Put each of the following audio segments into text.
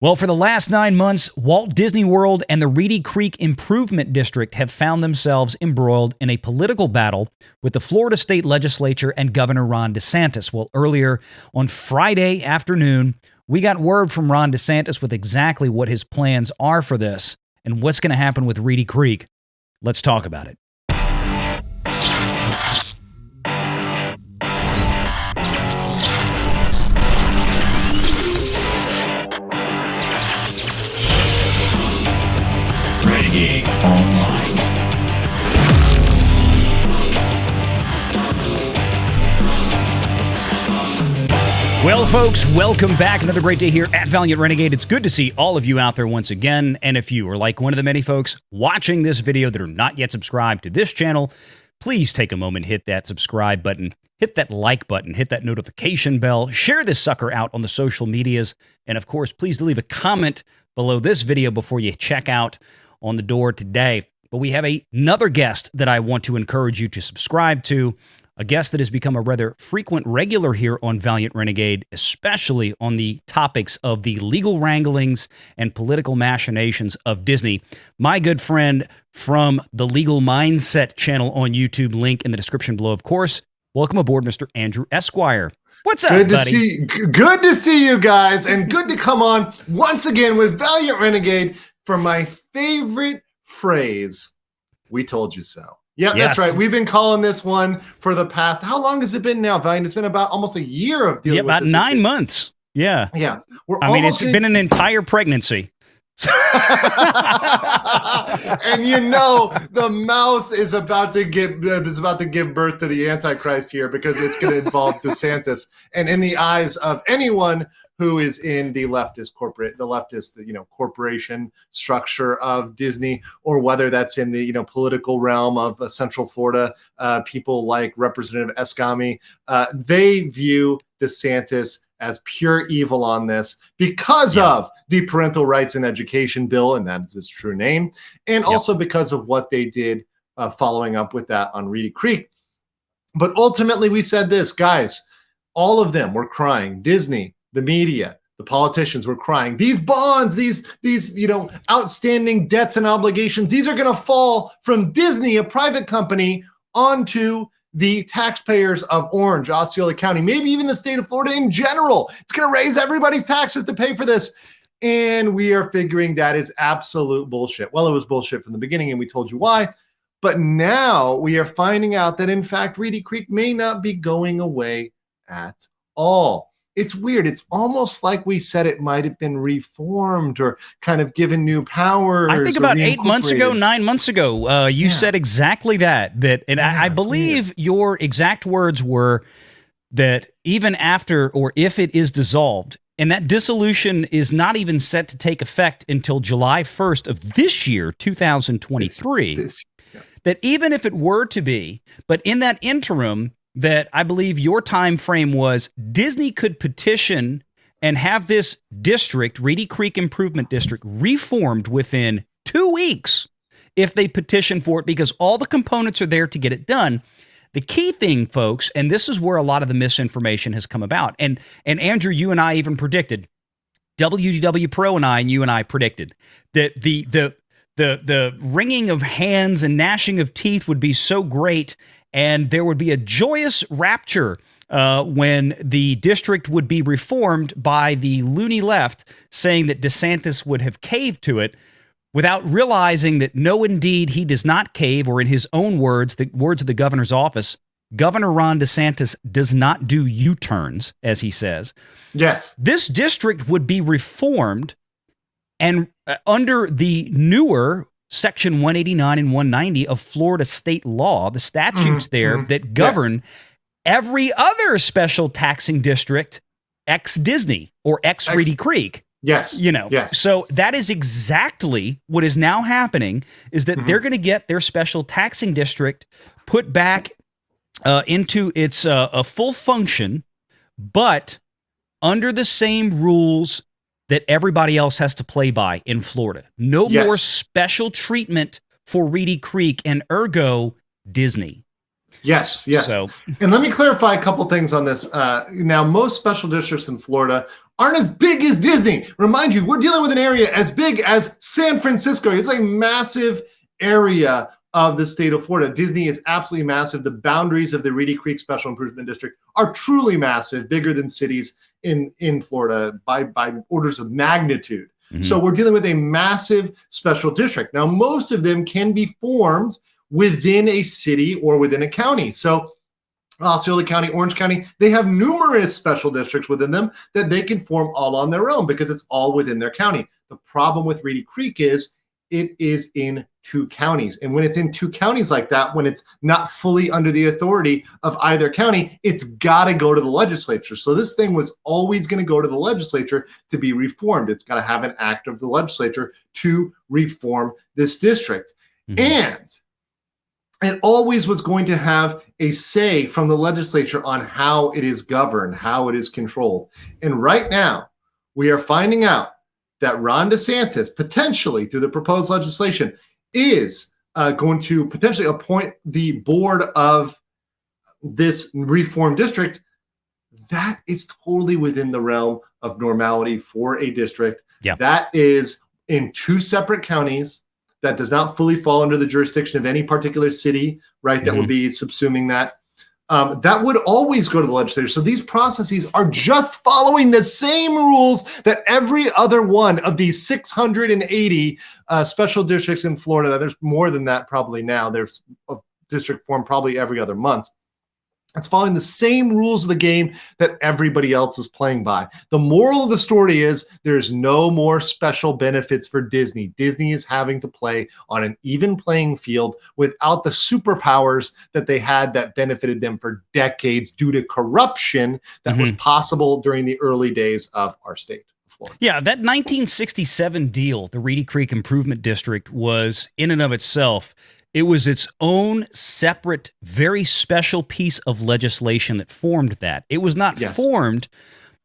Well, for the last 9 months, Walt Disney World and the Reedy Creek Improvement District have found themselves embroiled in a political battle with the Florida state legislature and Governor Ron DeSantis. Well, earlier on Friday afternoon, we got word from Ron DeSantis with exactly what his plans are for this and what's going to happen with Reedy Creek. Let's talk about it. Online. Well, folks, welcome back. Another great day here at Valiant Renegade. It's good to see all of you out there once again. And if you are like one of the many folks watching this video that are not yet subscribed to this channel, please take a moment, hit that subscribe button, hit that like button, hit that notification bell, share this sucker out on the social medias, and of course, please leave a comment below this video before you check out on the door today. But we have another guest that I want to encourage you to subscribe to, a guest that has become a rather frequent regular here on Valiant Renegade, especially on the topics of the legal wranglings and political machinations of Disney. My good friend from the Legal Mindset channel on YouTube, link in the description below, of course. Welcome aboard, Mr. Andrew Esquire. What's up, buddy? Good to see you guys, and good to come on once again with Valiant Renegade for my favorite phrase, "We told you so." Yep, yes. That's right. We've been calling this one for the past, how long has it been now, Valiant? It's been about almost a year of dealing with about this 9 issue. months. Yeah. Yeah. I mean, it's been an entire pregnancy. And you know, the mouse is about to give birth to the Antichrist here, because it's going to involve DeSantis. And in the eyes of anyone who is in the leftist corporation structure of Disney, or whether that's in the political realm of Central Florida, people like Representative Escami, they view DeSantis as pure evil on this because of the parental rights and education bill, and that is its true name, and also because of what they did following up with that on Reedy Creek. But ultimately, we said this, guys, all of them were crying. Disney, the media, the politicians were crying. These bonds, these outstanding debts and obligations, these are going to fall from Disney, a private company, onto the taxpayers of Orange, Osceola County, maybe even the state of Florida in general. It's going to raise everybody's taxes to pay for this. And we are figuring that is absolute bullshit. Well, it was bullshit from the beginning, and we told you why. But now we are finding out that, in fact, Reedy Creek may not be going away at all. It's weird. It's almost like we said it might have been reformed or kind of given new powers. I think about 8 months ago, 9 months ago, you said exactly that. And I believe your exact words were that even after, or if it is dissolved, and that dissolution is not even set to take effect until July 1st of this year, 2023, that even if it were to be, but in that interim, that I believe your time frame was Disney could petition and have this district, Reedy Creek Improvement District, reformed within 2 weeks if they petition for it, because all the components are there to get it done. The key thing, folks, and this is where a lot of the misinformation has come about, and Andrew, you and I even predicted, WDW Pro and you and I predicted that the wringing of hands and gnashing of teeth would be so great, and there would be a joyous rapture when the district would be reformed by the loony left, saying that DeSantis would have caved to it, without realizing that no, indeed, he does not cave, or in his own words, the words of the governor's office, Governor Ron DeSantis does not do U-turns, as he says. Yes. This district would be reformed, and under the newer Section 189 and 190 of Florida state law, the statutes that govern every other special taxing district ex-Disney or ex-Reedy Creek. Yes. So that is exactly what is now happening, is that they're going to get their special taxing district put back into its a full function, but under the same rules that everybody else has to play by in Florida. No more special treatment for Reedy Creek and ergo Disney. Yes. And let me clarify a couple things on this. Now, most special districts in Florida aren't as big as Disney. Remind you, we're dealing with an area as big as San Francisco. It's a massive area of the state of Florida. Disney is absolutely massive. The boundaries of the Reedy Creek Special Improvement District are truly massive, bigger than cities in Florida by orders of magnitude. Mm-hmm. So we're dealing with a massive special district. Now, most of them can be formed within a city or within a county. So Osceola County, Orange County, they have numerous special districts within them that they can form all on their own because it's all within their county. The problem with Reedy Creek is it is in 2 counties. And when it's in 2 counties like that, when it's not fully under the authority of either county, it's got to go to the legislature. So this thing was always going to go to the legislature to be reformed. It's got to have an act of the legislature to reform this district. Mm-hmm. And it always was going to have a say from the legislature on how it is governed, how it is controlled. And right now, we are finding out that Ron DeSantis, potentially through the proposed legislation, is going to potentially appoint the board of this reformed district. That is totally within the realm of normality for a district. Yeah. That is in 2 separate counties. That does not fully fall under the jurisdiction of any particular city, right? That would be subsuming that. That would always go to the legislature. So these processes are just following the same rules that every other one of these 680 special districts in Florida. There's more than that probably now. There's a district formed probably every other month. It's following the same rules of the game that everybody else is playing by. The moral of the story is there's no more special benefits for Disney. Disney is having to play on an even playing field without the superpowers that they had that benefited them for decades due to corruption that was possible during the early days of our state. Yeah, that 1967 deal, the Reedy Creek Improvement District, was in and of itself, it was its own separate, very special piece of legislation that formed that. It was not formed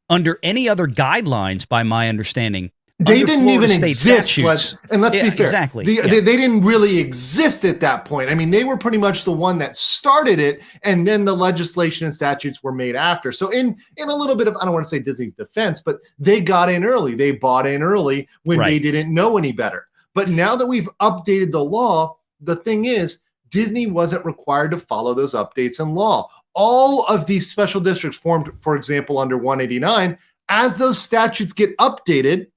under any other guidelines, by my understanding. They didn't even exist. Let's be fair. Exactly. They didn't really exist at that point. I mean, they were pretty much the one that started it, and then the legislation and statutes were made after. So in a little bit of, I don't want to say Disney's defense, but they got in early. They bought in early when they didn't know any better. But now that we've updated the law, the thing is, Disney wasn't required to follow those updates in law. All of these special districts formed, for example, under 189, as those statutes get updated,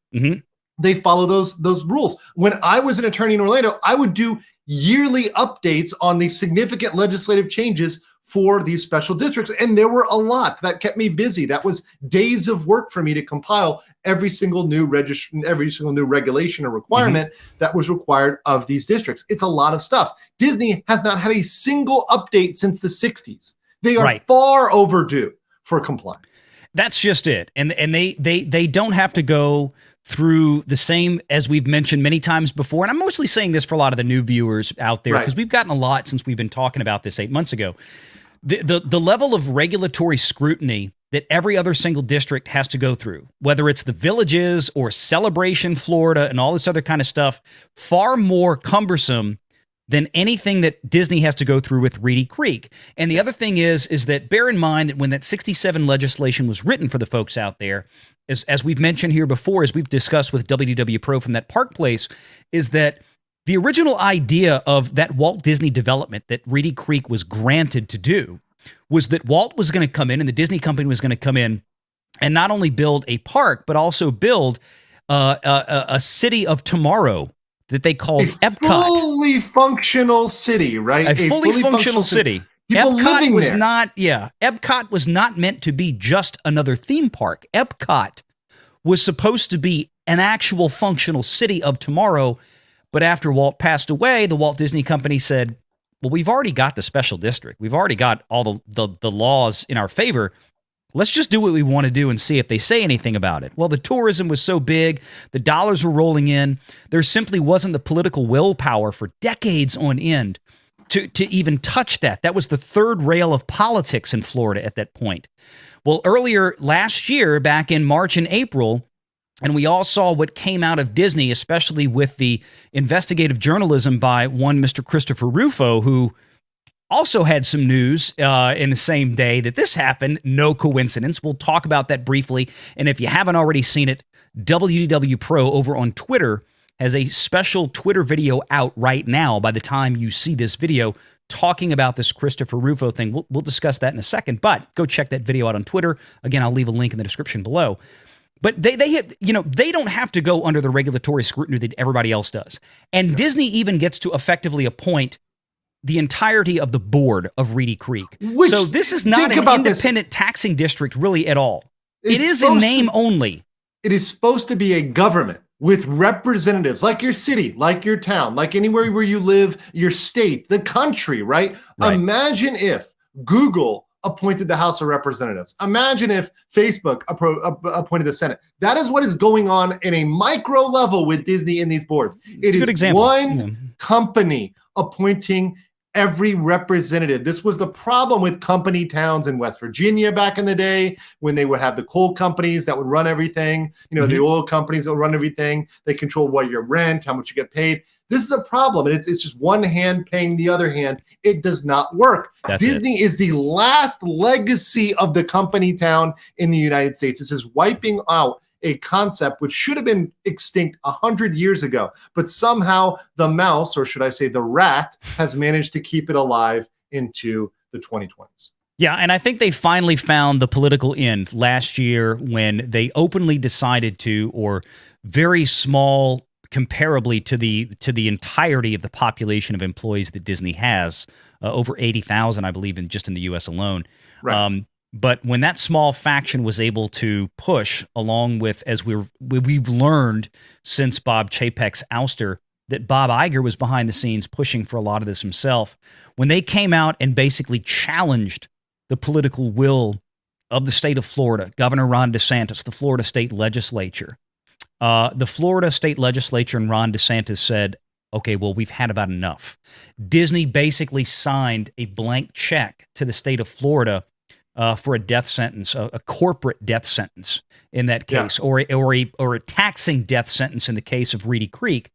they follow those rules. When I was an attorney in Orlando, I would do yearly updates on the significant legislative changes for these special districts. And there were a lot that kept me busy. That was days of work for me to compile every single new regulation or requirement that was required of these districts. It's a lot of stuff. Disney has not had a single update since the 60s. They are far overdue for compliance. That's just it. And they don't have to go through the same, as we've mentioned many times before. And I'm mostly saying this for a lot of the new viewers out there, because we've gotten a lot since we've been talking about this 8 months ago. The level of regulatory scrutiny that every other single district has to go through, whether it's the Villages or Celebration Florida and all this other kind of stuff, far more cumbersome than anything that Disney has to go through with Reedy Creek. And the other thing is that bear in mind that when that 67 legislation was written for the folks out there, as we've mentioned here before, as we've discussed with WDW Pro from that Park Place, is that the original idea of that Walt Disney development that Reedy Creek was granted to do was that Walt was going to come in and the Disney Company was going to come in and not only build a park, but also build a city of tomorrow that they called Epcot. A fully functional city, right? A fully functional city. Epcot was not, Epcot was not meant to be just another theme park. Epcot was supposed to be an actual functional city of tomorrow. But after Walt passed away, the Walt Disney Company said, well, we've already got the special district. We've already got all the laws in our favor. Let's just do what we want to do and see if they say anything about it. Well, the tourism was so big, the dollars were rolling in. There simply wasn't the political willpower for decades on end to even touch that. That was the third rail of politics in Florida at that point. Well, earlier last year, back in March and April, and we all saw what came out of Disney, especially with the investigative journalism by one Mr. Christopher Rufo, who also had some news in the same day that this happened. No coincidence. We'll talk about that briefly. And if you haven't already seen it, WDW Pro over on Twitter has a special Twitter video out right now by the time you see this video talking about this Christopher Rufo thing. We'll discuss that in a second, but go check that video out on Twitter. Again, I'll leave a link in the description below. But they have, they don't have to go under the regulatory scrutiny that everybody else does. And Disney even gets to effectively appoint the entirety of the board of Reedy Creek. So this is not an independent taxing district really at all. It is in name only. It is supposed to be a government with representatives like your city, like your town, like anywhere where you live, your state, the country, right? Imagine if Google appointed the House of Representatives. Imagine if Facebook appointed the Senate. That is what is going on in a micro level with Disney in these boards. It is one company appointing every representative. This was the problem with company towns in West Virginia back in the day when they would have the coal companies that would run everything, the oil companies that would run everything. They control what you rent, how much you get paid. This is a problem, and it's just one hand paying the other hand. It does not work. Disney is the last legacy of the company town in the United States. This is wiping out a concept which should have been extinct 100 years ago, but somehow the mouse, or should I say the rat, has managed to keep it alive into the 2020s. Yeah, and I think they finally found the political end last year when they openly decided to, or very small comparably to the entirety of the population of employees that Disney has, over 80,000, I believe, just in the U.S. alone. Right. But when that small faction was able to push, along with, as we've learned since Bob Chapek's ouster, that Bob Iger was behind the scenes pushing for a lot of this himself, when they came out and basically challenged the political will of the state of Florida, Governor Ron DeSantis, the Florida state legislature, and Ron DeSantis said, okay, well, we've had about enough. Disney basically signed a blank check to the state of Florida for a death sentence, a corporate death sentence in that case, or a taxing death sentence in the case of Reedy Creek.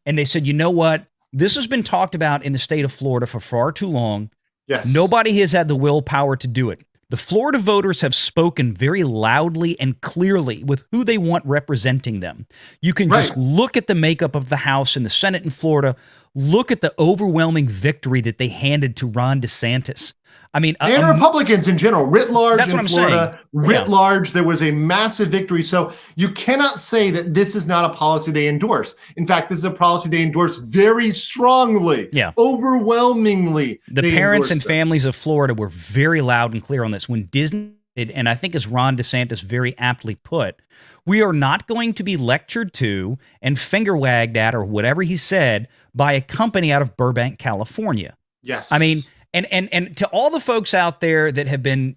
And they said, you know what? This has been talked about in the state of Florida for far too long. Yes. Nobody has had the willpower to do it. The Florida voters have spoken very loudly and clearly with who they want representing them. You can just look at the makeup of the House and the Senate in Florida. Look at the overwhelming victory that they handed to Ron DeSantis. I mean, and Republicans in general, writ large in Florida, writ large, there was a massive victory. So you cannot say that this is not a policy they endorse. In fact, this is a policy they endorse very strongly, overwhelmingly. The parents and families of Florida were very loud and clear on this. When Disney, and I think as Ron DeSantis very aptly put, we are not going to be lectured to and finger wagged at, or whatever he said, by a company out of Burbank, California. Yes. I mean, and to all the folks out there that have been,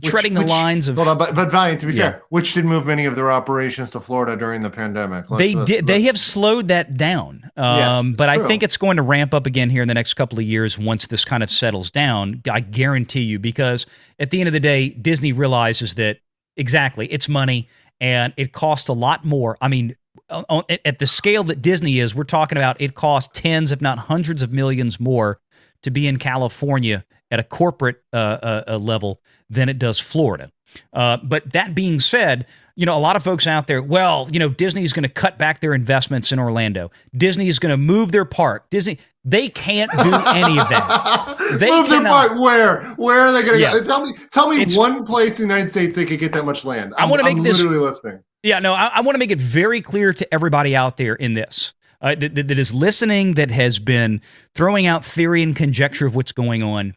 treading the lines of... Hold on, but Valiant, to be fair, which did move many of their operations to Florida during the pandemic. They have slowed that down. But I think it's going to ramp up again here in the next couple of years once this kind of settles down. I guarantee you, because at the end of the day, Disney realizes that, it's money, and it costs a lot more. I mean, at the scale that Disney is, we're talking about it costs tens, if not hundreds of millions more to be in California at a corporate level than it does Florida. But that being said, a lot of folks out there, Disney is going to cut back their investments in Orlando. Disney is going to move their park. They can't do any of that. Move their park where? Where are they going to go? Tell me one place in the United States they could get that much land. I'm literally listening. Yeah, no, I want to make it very clear to everybody out there in this. That is listening, that has been throwing out theory and conjecture of what's going on.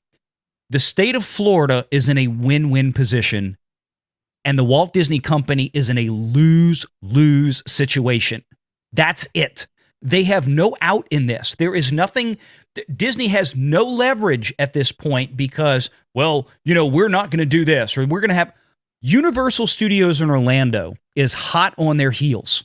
The state of Florida is in a win-win position, and the Walt Disney Company is in a lose-lose situation. That's it. They have no out in this. There is nothing. Disney has no leverage at this point because, we're not going to do this, or we're going to have... Universal Studios in Orlando is hot on their heels.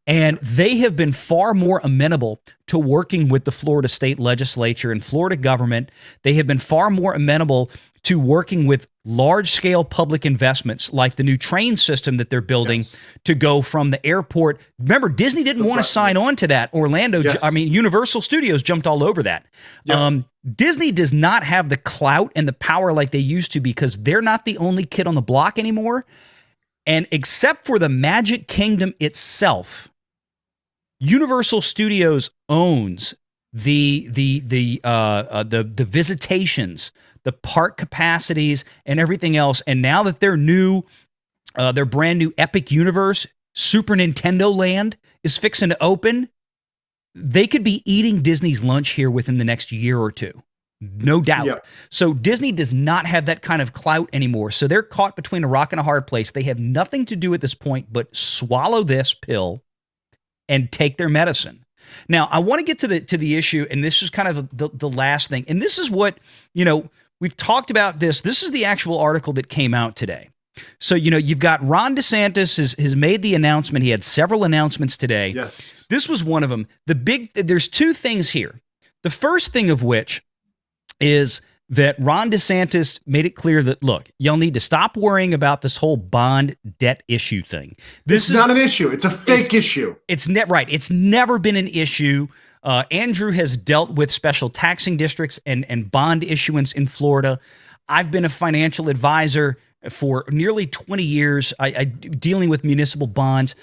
And they have been far more amenable to working with the Florida state legislature and Florida government. They have been far more amenable to working with large-scale public investments like the new train system that they're building to go from the airport. Remember, Disney didn't want to sign on to that. Universal Studios jumped all over that. Yep. Disney does not have the clout and the power like they used to because they're not the only kid on the block anymore. And except for the Magic Kingdom itself, Universal Studios owns the visitations, the park capacities, and everything else. And now that their brand new Epic Universe, Super Nintendo Land, is fixing to open, they could be eating Disney's lunch here within the next year or two. No doubt. Yep. So Disney does not have that kind of clout anymore. So they're caught between a rock and a hard place. They have nothing to do at this point but swallow this pill and take their medicine. Now, I want to get to the issue, and this is kind of the last thing. And this is what, we've talked about this. This is the actual article that came out today. So, you've got Ron DeSantis has made the announcement. He had several announcements today. Yes. This was one of them. There's two things here. The first thing of which is that Ron DeSantis made it clear that, look, y'all need to stop worrying about this whole bond debt issue thing. This is not an issue. It's a fake issue. It's right. It's never been an issue. Andrew has dealt with special taxing districts and bond issuance in Florida. I've been a financial advisor for nearly 20 years, I dealing with municipal bonds.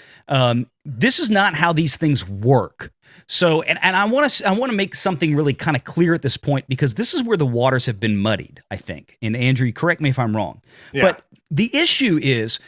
This is not how these things work. So, and I want to make something really kind of clear at this point, because this is where the waters have been muddied, I think. And Andrew, correct me if I'm wrong. Yeah. But the issue is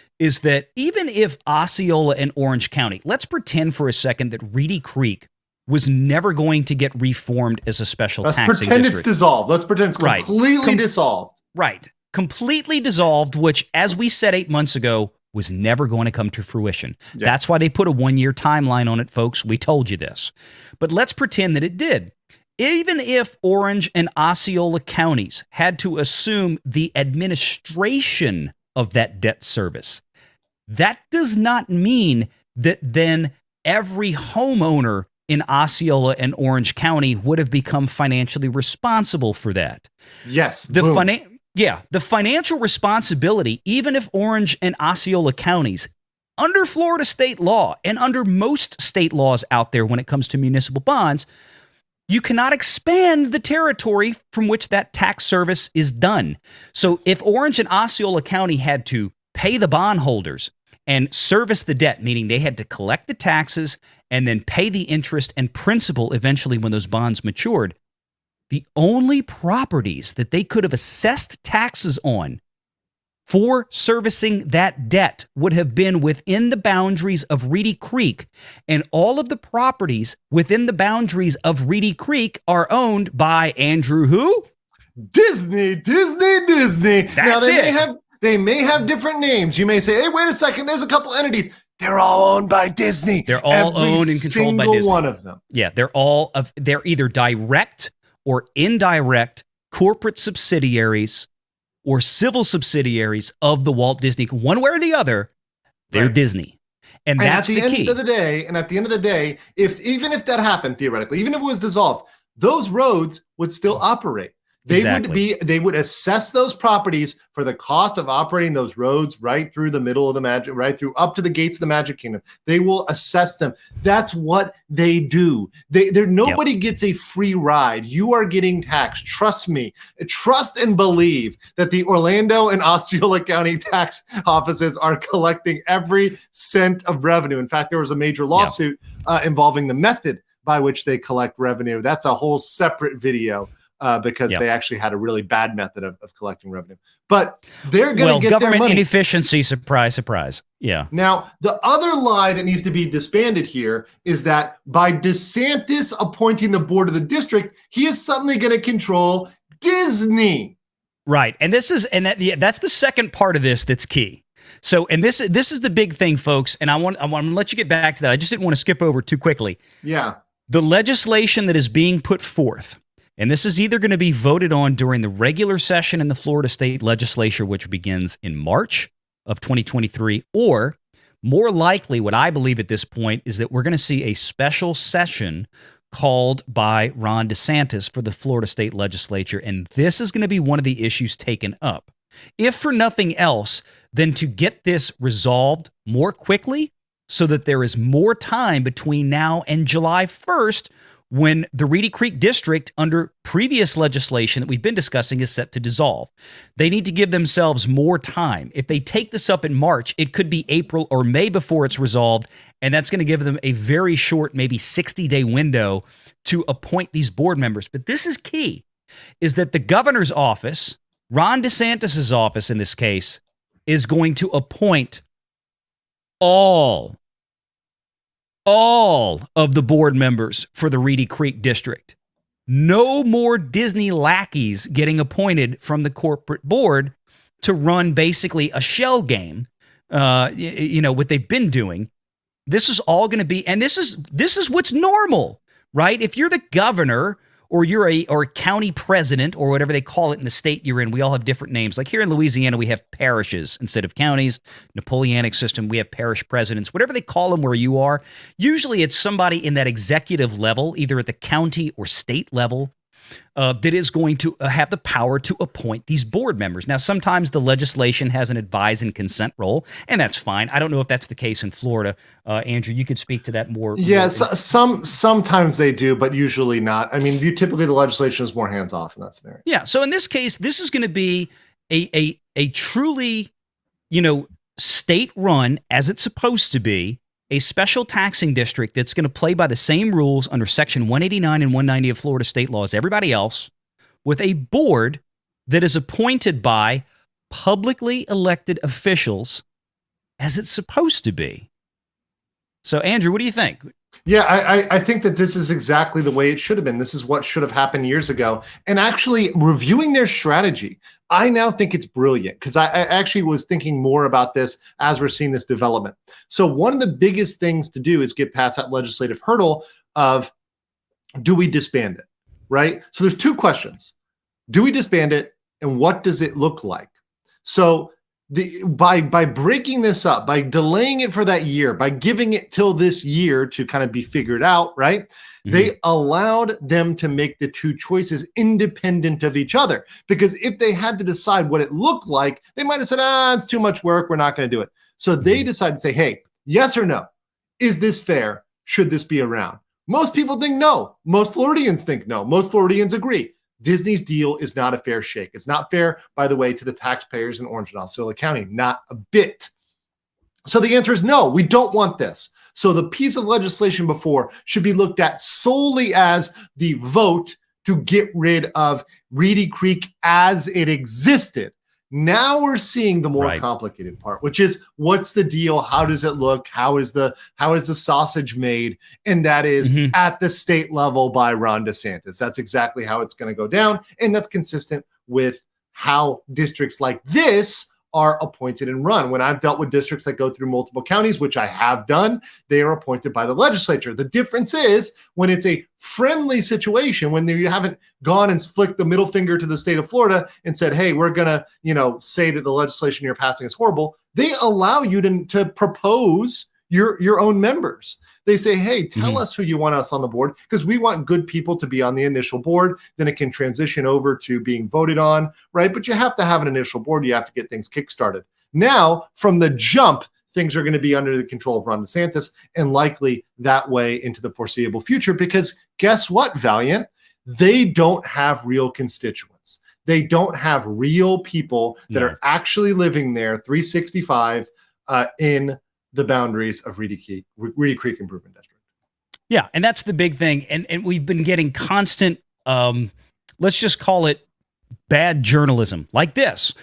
that even if Osceola and Orange County, let's pretend for a second that Reedy Creek was never going to get reformed as a special taxing district. Let's pretend it's dissolved. Let's pretend it's completely dissolved. Right. Completely dissolved, which, as we said 8 months ago, was never going to come to fruition. Yes. That's why they put a 1-year timeline on it, folks. We told you this. But let's pretend that it did. Even if Orange and Osceola counties had to assume the administration of that debt service, that does not mean that then every homeowner in Osceola and Orange County would have become financially responsible for that. Yes. The financial responsibility, even if Orange and Osceola counties, under Florida state law and under most state laws out there when it comes to municipal bonds, you cannot expand the territory from which that tax service is done. So if Orange and Osceola County had to pay the bondholders and service the debt, meaning they had to collect the taxes and then pay the interest and principal eventually when those bonds matured, the only properties that they could have assessed taxes on for servicing that debt would have been within the boundaries of Reedy Creek. And all of the properties within the boundaries of Reedy Creek are owned by Andrew who? Disney. That's now, it. They may have different names. You may say, hey, wait a second, there's a couple entities. They're all owned by Disney. They're all owned and controlled by Disney. Every single one of them. Yeah, they're either direct or indirect corporate subsidiaries or civil subsidiaries of the Walt Disney. One way or the other, they're right. Disney. And that's the key. At the end of the day, even if that happened theoretically, even if it was dissolved, those roads would still operate. They would assess those properties for the cost of operating those roads right through the middle of the magic, right through up to the gates of the Magic Kingdom. They will assess them. That's what they do. Nobody gets a free ride. You are getting taxed. Trust me. Trust and believe that the Orlando and Osceola County tax offices are collecting every cent of revenue. In fact, there was a major lawsuit involving the method by which they collect revenue. That's a whole separate video. Because they actually had a really bad method of collecting revenue. But they're going to get government their money. Inefficiency, surprise, surprise. Yeah. Now, the other lie that needs to be disbanded here is that by DeSantis appointing the board of the district, he is suddenly going to control Disney. Right. And that's the second part of this that's key. So, and this is the big thing, folks. And I want to let you get back to that. I just didn't want to skip over too quickly. Yeah. The legislation that is being put forth, and this is either going to be voted on during the regular session in the Florida State Legislature, which begins in March of 2023, or more likely, what I believe at this point is that we're going to see a special session called by Ron DeSantis for the Florida state legislature. And this is going to be one of the issues taken up. If for nothing else than to get this resolved more quickly so that there is more time between now and July 1st when the Reedy Creek District, under previous legislation that we've been discussing, is set to dissolve. They need to give themselves more time. If they take this up in March, it could be April or May before it's resolved, and that's going to give them a very short, maybe 60-day window to appoint these board members. But this is key, is that the governor's office, Ron DeSantis' office in this case, is going to appoint all of the board members for the Reedy Creek District. No more Disney lackeys getting appointed from the corporate board to run basically a shell game, what they've been doing. This is all going to be, and this is what's normal, right? If you're the governor or you're a county president or whatever they call it in the state you're in, we all have different names. Like here in Louisiana, we have parishes instead of counties. Napoleonic system, we have parish presidents, whatever they call them where you are. Usually it's somebody in that executive level, either at the county or state level, that is going to have the power to appoint these board members. Now, sometimes the legislation has an advise and consent role, and that's fine. I don't know if that's the case in Florida. Andrew, you could speak to that more. Yeah, sometimes they do, but usually not. I mean, typically the legislation is more hands-off in that scenario. Yeah, so in this case, this is going to be a truly, state-run, as it's supposed to be, a special taxing district that's going to play by the same rules under Section 189 and 190 of Florida state law as everybody else, with a board that is appointed by publicly elected officials as it's supposed to be. So, Andrew, what do you think? Yeah, I think that this is exactly the way it should have been. This is what should have happened years ago. And actually, reviewing their strategy, I now think it's brilliant because I actually was thinking more about this as we're seeing this development. So one of the biggest things to do is get past that legislative hurdle of, do we disband it, right? So there's two questions. Do we disband it, and what does it look like? So by breaking this up, by delaying it for that year, by giving it till this year to kind of be figured out, right? Mm-hmm. They allowed them to make the two choices independent of each other. Because if they had to decide what it looked like, they might have said, it's too much work, we're not going to do it. So they decided to say, hey, yes or no? Is this fair? Should this be around? Most people think no. Most Floridians think no. Most Floridians agree. Disney's deal is not a fair shake. It's not fair, by the way, to the taxpayers in Orange and Osceola County, not a bit. So the answer is no, we don't want this. So the piece of legislation before should be looked at solely as the vote to get rid of Reedy Creek as it existed. Now we're seeing the more complicated part, which is what's the deal? How does it look? How is the sausage made? And that is at the state level by Ron DeSantis. That's exactly how it's going to go down. And that's consistent with how districts like this are appointed and run. When I've dealt with districts that go through multiple counties, which I have done, they are appointed by the legislature. The difference is when it's a friendly situation, when you haven't gone and flicked the middle finger to the state of Florida and said, hey, we're going to, say that the legislation you're passing is horrible. They allow you to propose your own members. They say, hey, tell us who you want us on the board, because we want good people to be on the initial board. Then it can transition over to being voted on, right? But you have to have an initial board. You have to get things kickstarted. Now, from the jump, things are going to be under the control of Ron DeSantis, and likely that way into the foreseeable future, because guess what, Valiant? They don't have real constituents. They don't have real people that are actually living there 365 in the boundaries of Reedy Creek Improvement District. Yeah, and that's the big thing. And we've been getting constant, let's just call it bad journalism like this,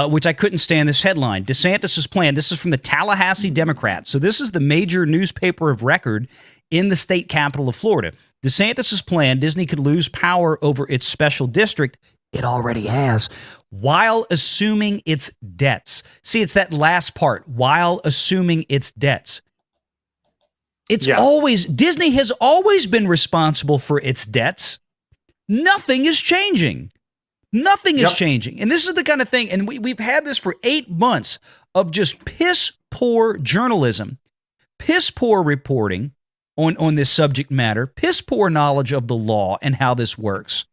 which I couldn't stand this headline. DeSantis' plan. This is from the Tallahassee Democrat. So this is the major newspaper of record in the state capital of Florida. DeSantis' plan, Disney could lose power over its special district. It already has, while assuming its debts. See, it's that last part, while assuming its debts. It's always, Disney has always been responsible for its debts. Nothing is changing. Nothing is changing. And this is the kind of thing, and we've had this for 8 months of just piss poor journalism, piss poor reporting, on this subject matter, piss poor knowledge of the law and how this works.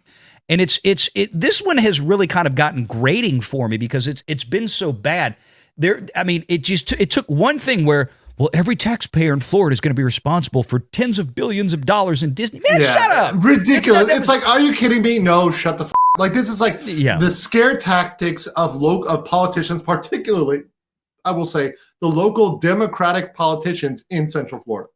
And this one has really kind of gotten grating for me because it's been so bad. It took one thing where, well, every taxpayer in Florida is going to be responsible for tens of billions of dollars in Disney. Man, shut up! Ridiculous. It's like, are you kidding me? No, shut the f***. Like, this is like the scare tactics of politicians, particularly, I will say, the local Democratic politicians in Central Florida.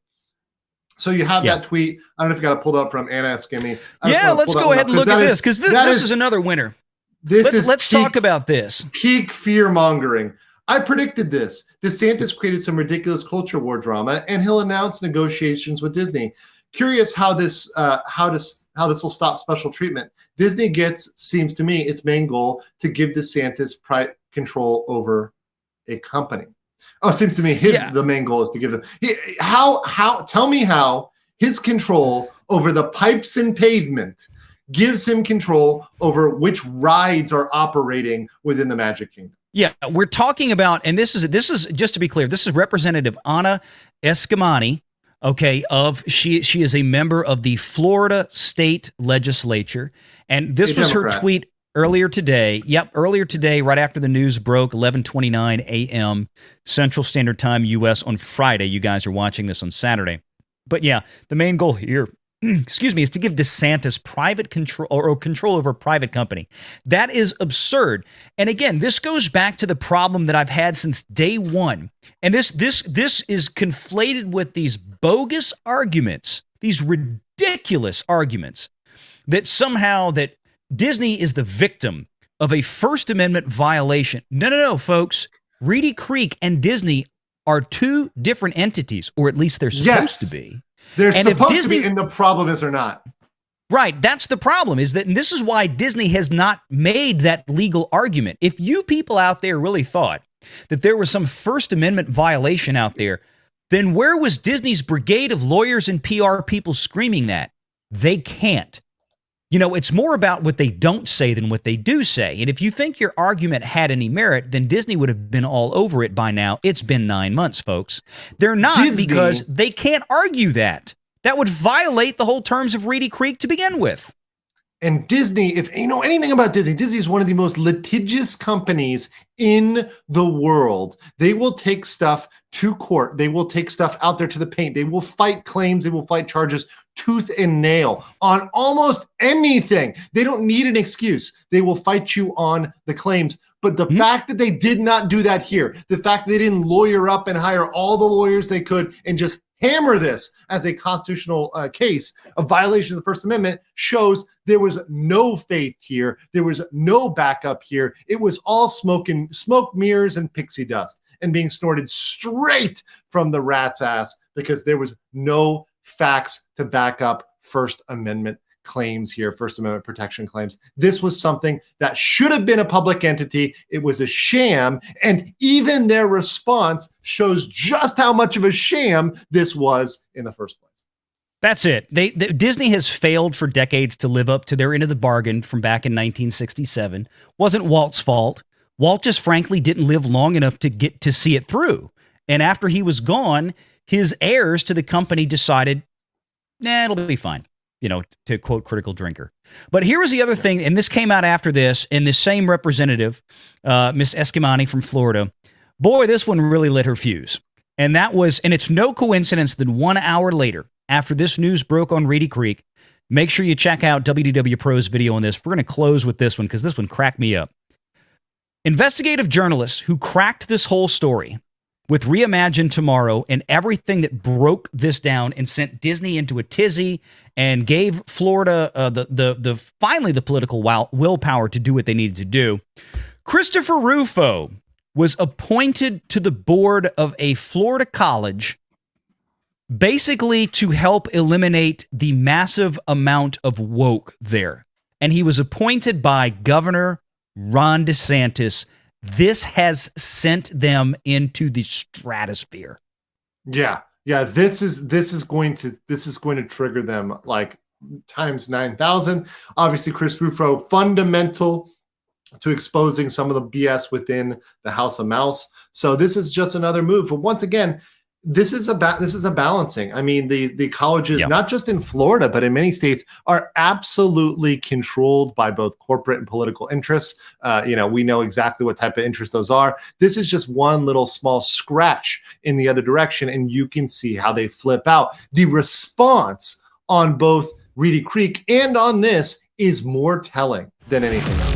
So you have that tweet. I don't know if you got it pulled up from Anna Eskimi. Let's go ahead and look at this because this is another winner. Let's talk about this. Peak fear mongering. I predicted this. DeSantis created some ridiculous culture war drama, and he'll announce negotiations with Disney. Curious how this will stop special treatment. Disney seems to me, its main goal to give DeSantis control over a company. Oh, it seems to me the main goal is to give them tell me how his control over the pipes and pavement gives him control over which rides are operating within the Magic Kingdom. Yeah, we're talking about, and this is just to be clear, this is Representative Anna Eskimani. Okay, she is a member of the Florida State Legislature, and this was her tweet earlier today. Yep, earlier today, right after the news broke, 11:29 a.m. Central Standard Time, U.S. on Friday. You guys are watching this on Saturday, but yeah, the main goal here, excuse me, is to give DeSantis private control or control over a private company. That is absurd. And again, this goes back to the problem that I've had since day one. And this is conflated with these bogus arguments, these ridiculous arguments that somehow that Disney is the victim of a First Amendment violation. No, folks. Reedy Creek and Disney are two different entities, or at least they're supposed to be. They're supposed to be, and the problem is they're not. Right. That's the problem, is that, and this is why Disney has not made that legal argument. If you people out there really thought that there was some First Amendment violation out there, then where was Disney's brigade of lawyers and PR people screaming that? They can't. You know, it's more about what they don't say than what they do say. And if you think your argument had any merit, then Disney would have been all over it by now. It's been 9 months, folks. They're not, because they can't argue that. That would violate the whole terms of Reedy Creek to begin with. And Disney, if you know anything about Disney, Disney is one of the most litigious companies in the world. They will take stuff to court. They will take stuff out there to the paint. They will fight claims. They will fight charges tooth and nail on almost anything. They don't need an excuse. They will fight you on the claims. But the fact that they did not do that here, the fact that they didn't lawyer up and hire all the lawyers they could and just hammer this as a constitutional case of violation of the First Amendment, shows there was no faith here. There was no backup here. It was all smoke, mirrors, and pixie dust, and being snorted straight from the rat's ass because there was no facts to back up First Amendment claims here, First Amendment protection claims. This was something that should have been a public entity. It was a sham, and even their response shows just how much of a sham this was in the first place. That's it. Disney has failed for decades to live up to their end of the bargain from back in 1967. Wasn't Walt's fault. Walt just frankly didn't live long enough to get to see it through. And after he was gone, his heirs to the company decided, nah, it'll be fine. You know, to quote Critical Drinker. But here was the other thing, and this came out after this, and this same representative, Miss Eskimani from Florida, boy, this one really lit her fuse. And that was, and it's no coincidence that 1 hour later, after this news broke on Reedy Creek, make sure you check out WDW Pro's video on this. We're going to close with this one because this one cracked me up. Investigative journalists who cracked this whole story with Reimagine Tomorrow and everything that broke this down and sent Disney into a tizzy and gave Florida finally the political willpower to do what they needed to do. Christopher Rufo was appointed to the board of a Florida college basically to help eliminate the massive amount of woke there. And he was appointed by Governor Ron DeSantis. This has sent them into the stratosphere. Yeah. This is going to trigger them like times 9,000. Obviously, Chris Rufo, fundamental to exposing some of the BS within the House of Mouse. So this is just another move. But once again, this is a balancing. I mean, the colleges, Yeah. not just in Florida, but in many states, are absolutely controlled by both corporate and political interests. We know exactly what type of interests those are. This is just one little small scratch in the other direction, and you can see how they flip out. The response on both Reedy Creek and on this is more telling than anything else.